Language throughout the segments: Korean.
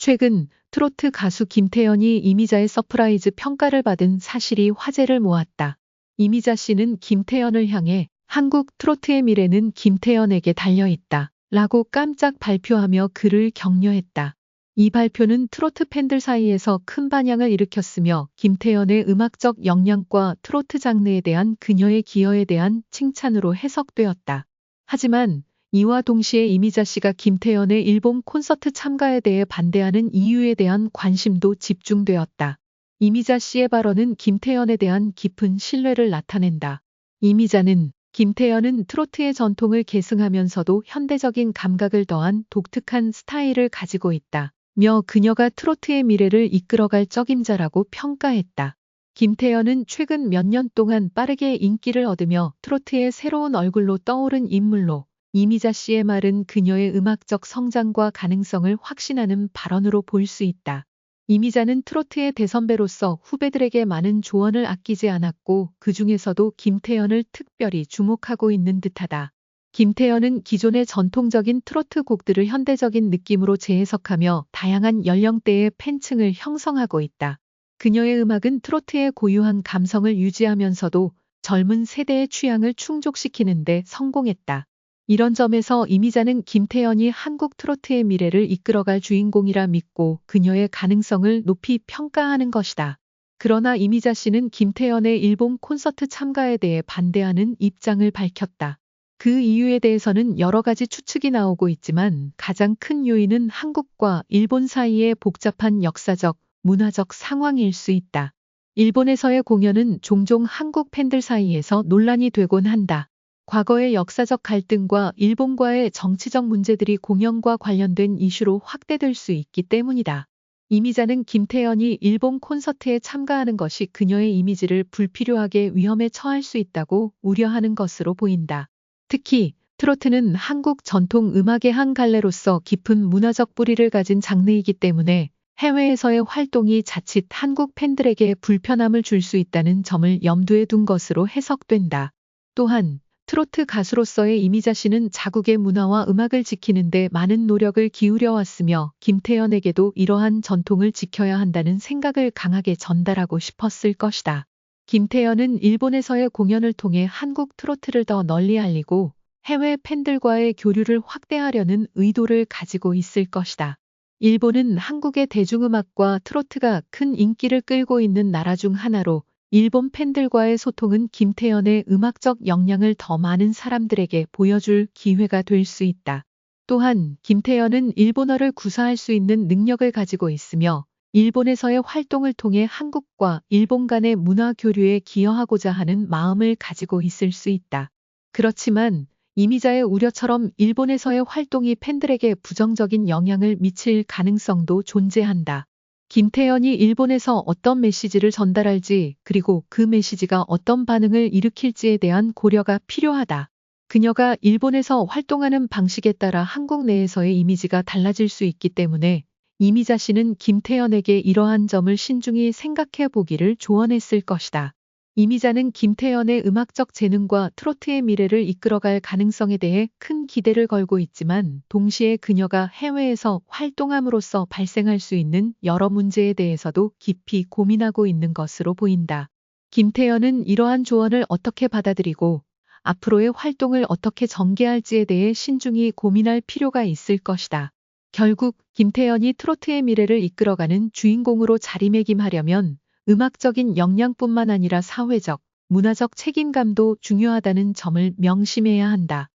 최근 트로트 가수 김태연이 이미자의 서프라이즈 평가를 받은 사실이 화제를 모았다. 이미자 씨는 김태연을 향해 한국 트로트의 미래는 김태연에게 달려있다 라고 깜짝 발표하며 그를 격려했다. 이 발표는 트로트 팬들 사이에서 큰 반향을 일으켰으며 김태연의 음악적 역량과 트로트 장르에 대한 그녀의 기여에 대한 칭찬으로 해석되었다. 하지만 이와 동시에 이미자 씨가 김태연의 일본 콘서트 참가에 대해 반대하는 이유에 대한 관심도 집중되었다. 이미자 씨의 발언은 김태연에 대한 깊은 신뢰를 나타낸다. 이미자는 김태연은 트로트의 전통을 계승하면서도 현대적인 감각을 더한 독특한 스타일을 가지고 있다. 며 그녀가 트로트의 미래를 이끌어갈 적임자라고 평가했다. 김태연은 최근 몇 년 동안 빠르게 인기를 얻으며 트로트의 새로운 얼굴로 떠오른 인물로 이미자 씨의 말은 그녀의 음악적 성장과 가능성을 확신하는 발언으로 볼 수 있다. 이미자는 트로트의 대선배로서 후배들에게 많은 조언을 아끼지 않았고 그 중에서도 김태연을 특별히 주목하고 있는 듯하다. 김태연은 기존의 전통적인 트로트 곡들을 현대적인 느낌으로 재해석하며 다양한 연령대의 팬층을 형성하고 있다. 그녀의 음악은 트로트의 고유한 감성을 유지하면서도 젊은 세대의 취향을 충족시키는 데 성공했다. 이런 점에서 이미자는 김태연이 한국 트로트의 미래를 이끌어갈 주인공이라 믿고 그녀의 가능성을 높이 평가하는 것이다. 그러나 이미자 씨는 김태연의 일본 콘서트 참가에 대해 반대하는 입장을 밝혔다. 그 이유에 대해서는 여러 가지 추측이 나오고 있지만 가장 큰 요인은 한국과 일본 사이의 복잡한 역사적, 문화적 상황일 수 있다. 일본에서의 공연은 종종 한국 팬들 사이에서 논란이 되곤 한다. 과거의 역사적 갈등과 일본과의 정치적 문제들이 공연과 관련된 이슈로 확대될 수 있기 때문이다. 이미자는 김태연이 일본 콘서트에 참가하는 것이 그녀의 이미지를 불필요하게 위험에 처할 수 있다고 우려하는 것으로 보인다. 특히 트로트는 한국 전통 음악의 한 갈래로서 깊은 문화적 뿌리를 가진 장르이기 때문에 해외에서의 활동이 자칫 한국 팬들에게 불편함을 줄 수 있다는 점을 염두에 둔 것으로 해석된다. 또한 트로트 가수로서의 이미자 씨는 자국의 문화와 음악을 지키는 데 많은 노력을 기울여 왔으며 김태연에게도 이러한 전통을 지켜야 한다는 생각을 강하게 전달하고 싶었을 것이다. 김태연은 일본에서의 공연을 통해 한국 트로트를 더 널리 알리고 해외 팬들과의 교류를 확대하려는 의도를 가지고 있을 것이다. 일본은 한국의 대중음악과 트로트가 큰 인기를 끌고 있는 나라 중 하나로 일본 팬들과의 소통은 김태연의 음악적 역량을 더 많은 사람들에게 보여줄 기회가 될 수 있다. 또한 김태연은 일본어를 구사할 수 있는 능력을 가지고 있으며 일본에서의 활동을 통해 한국과 일본 간의 문화 교류에 기여하고자 하는 마음을 가지고 있을 수 있다. 그렇지만 이미자의 우려처럼 일본에서의 활동이 팬들에게 부정적인 영향을 미칠 가능성도 존재한다. 김태연이 일본에서 어떤 메시지를 전달할지 그리고 그 메시지가 어떤 반응을 일으킬지에 대한 고려가 필요하다. 그녀가 일본에서 활동하는 방식에 따라 한국 내에서의 이미지가 달라질 수 있기 때문에 이미자 씨는 김태연에게 이러한 점을 신중히 생각해 보기를 조언했을 것이다. 이미자는 김태연의 음악적 재능과 트로트의 미래를 이끌어갈 가능성에 대해 큰 기대를 걸고 있지만 동시에 그녀가 해외에서 활동함으로써 발생할 수 있는 여러 문제에 대해서도 깊이 고민하고 있는 것으로 보인다. 김태연은 이러한 조언을 어떻게 받아들이고 앞으로의 활동을 어떻게 전개할지에 대해 신중히 고민할 필요가 있을 것이다. 결국 김태연이 트로트의 미래를 이끌어가는 주인공으로 자리매김하려면 음악적인 역량뿐만 아니라 사회적, 문화적 책임감도 중요하다는 점을 명심해야 한다.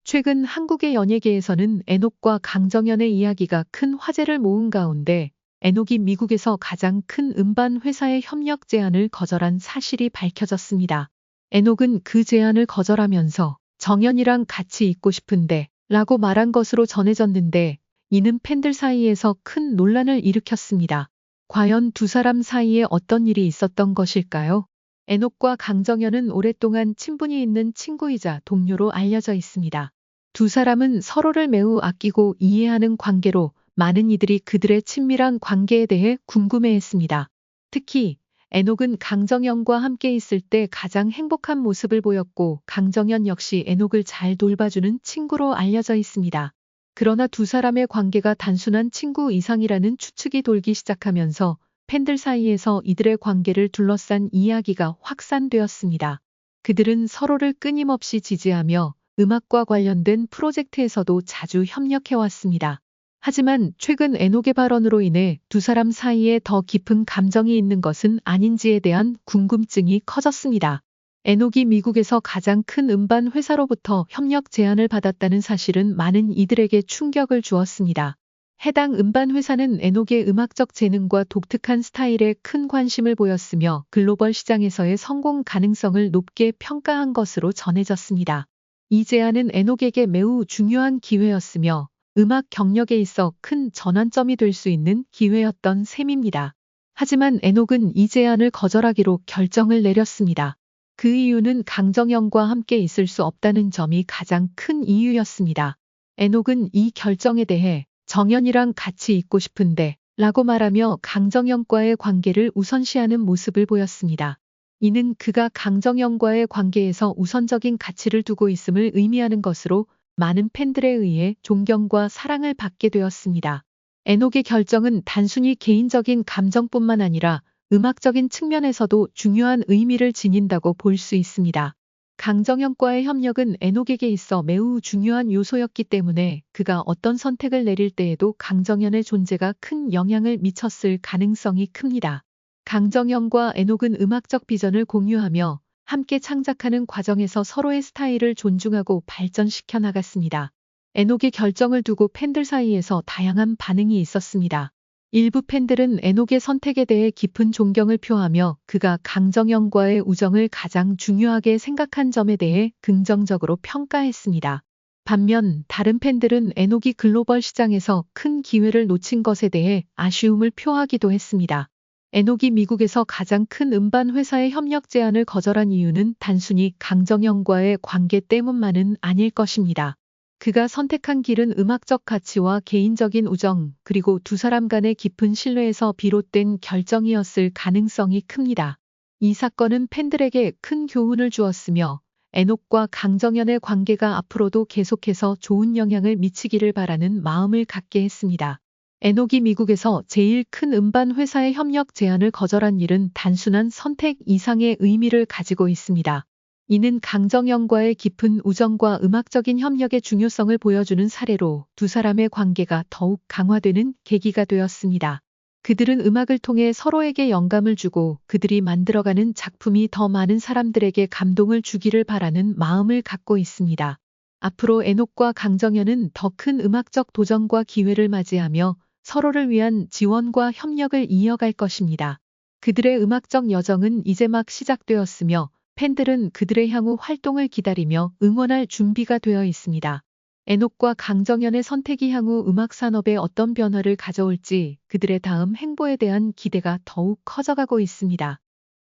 최근 한국의 연예계에서는 에녹과 강정연의 이야기가 큰 화제를 모은 가운데 에녹이 미국에서 가장 큰 음반 회사의 협력 제안을 거절한 사실이 밝혀졌습니다. 에녹은 그 제안을 거절하면서 정연이랑 같이 있고 싶은데 라고 말한 것으로 전해졌는데 이는 팬들 사이에서 큰 논란을 일으켰습니다. 과연 두 사람 사이에 어떤 일이 있었던 것일까요? 에녹과 강정연은 오랫동안 친분이 있는 친구이자 동료로 알려져 있습니다. 두 사람은 서로를 매우 아끼고 이해하는 관계로 많은 이들이 그들의 친밀한 관계에 대해 궁금해했습니다. 특히 에녹은 강정연과 함께 있을 때 가장 행복한 모습을 보였고 강정연 역시 에녹을 잘 돌봐주는 친구로 알려져 있습니다. 그러나 두 사람의 관계가 단순한 친구 이상이라는 추측이 돌기 시작하면서 팬들 사이에서 이들의 관계를 둘러싼 이야기가 확산되었습니다. 그들은 서로를 끊임없이 지지하며 음악과 관련된 프로젝트에서도 자주 협력해왔습니다. 하지만 최근 에녹의 발언으로 인해 두 사람 사이에 더 깊은 감정이 있는 것은 아닌지에 대한 궁금증이 커졌습니다. 에녹이 미국에서 가장 큰 음반 회사로부터 협력 제안을 받았다는 사실은 많은 이들에게 충격을 주었습니다. 해당 음반 회사는 에녹의 음악적 재능과 독특한 스타일에 큰 관심을 보였으며 글로벌 시장에서의 성공 가능성을 높게 평가한 것으로 전해졌습니다. 이 제안은 에녹에게 매우 중요한 기회였으며 음악 경력에 있어 큰 전환점이 될 수 있는 기회였던 셈입니다. 하지만 에녹은 이 제안을 거절하기로 결정을 내렸습니다. 그 이유는 강정현과 함께 있을 수 없다는 점이 가장 큰 이유였습니다. 에녹은 이 결정에 대해 정현이랑 같이 있고 싶은데 라고 말하며 강정현과의 관계를 우선시하는 모습을 보였습니다. 이는 그가 강정현과의 관계에서 우선적인 가치를 두고 있음을 의미하는 것으로 많은 팬들에 의해 존경과 사랑을 받게 되었습니다. 에녹의 결정은 단순히 개인적인 감정뿐만 아니라 음악적인 측면에서도 중요한 의미를 지닌다고 볼 수 있습니다. 강정현과의 협력은 에녹에게 있어 매우 중요한 요소였기 때문에 그가 어떤 선택을 내릴 때에도 강정현의 존재가 큰 영향을 미쳤을 가능성이 큽니다. 강정현과 에녹은 음악적 비전을 공유하며 함께 창작하는 과정에서 서로의 스타일을 존중하고 발전시켜 나갔습니다. 에녹의 결정을 두고 팬들 사이에서 다양한 반응이 있었습니다. 일부 팬들은 에녹의 선택에 대해 깊은 존경을 표하며 그가 강정현과의 우정을 가장 중요하게 생각한 점에 대해 긍정적으로 평가했습니다. 반면 다른 팬들은 에녹이 글로벌 시장에서 큰 기회를 놓친 것에 대해 아쉬움을 표하기도 했습니다. 에녹이 미국에서 가장 큰 음반 회사의 협력 제안을 거절한 이유는 단순히 강정현과의 관계 때문만은 아닐 것입니다. 그가 선택한 길은 음악적 가치와 개인적인 우정, 그리고 두 사람 간의 깊은 신뢰에서 비롯된 결정이었을 가능성이 큽니다. 이 사건은 팬들에게 큰 교훈을 주었으며 에녹과 강정현의 관계가 앞으로도 계속해서 좋은 영향을 미치기를 바라는 마음을 갖게 했습니다. 에녹이 미국에서 제일 큰 음반 회사의 협력 제안을 거절한 일은 단순한 선택 이상의 의미를 가지고 있습니다. 이는 강정현과의 깊은 우정과 음악적인 협력의 중요성을 보여주는 사례로 두 사람의 관계가 더욱 강화되는 계기가 되었습니다. 그들은 음악을 통해 서로에게 영감을 주고 그들이 만들어가는 작품이 더 많은 사람들에게 감동을 주기를 바라는 마음을 갖고 있습니다. 앞으로 에녹과 강정현은 더 큰 음악적 도전과 기회를 맞이하며 서로를 위한 지원과 협력을 이어갈 것입니다. 그들의 음악적 여정은 이제 막 시작되었으며 팬들은 그들의 향후 활동을 기다리며 응원할 준비가 되어 있습니다. 에녹과 강정현의 선택이 향후 음악 산업에 어떤 변화를 가져올지 그들의 다음 행보에 대한 기대가 더욱 커져가고 있습니다.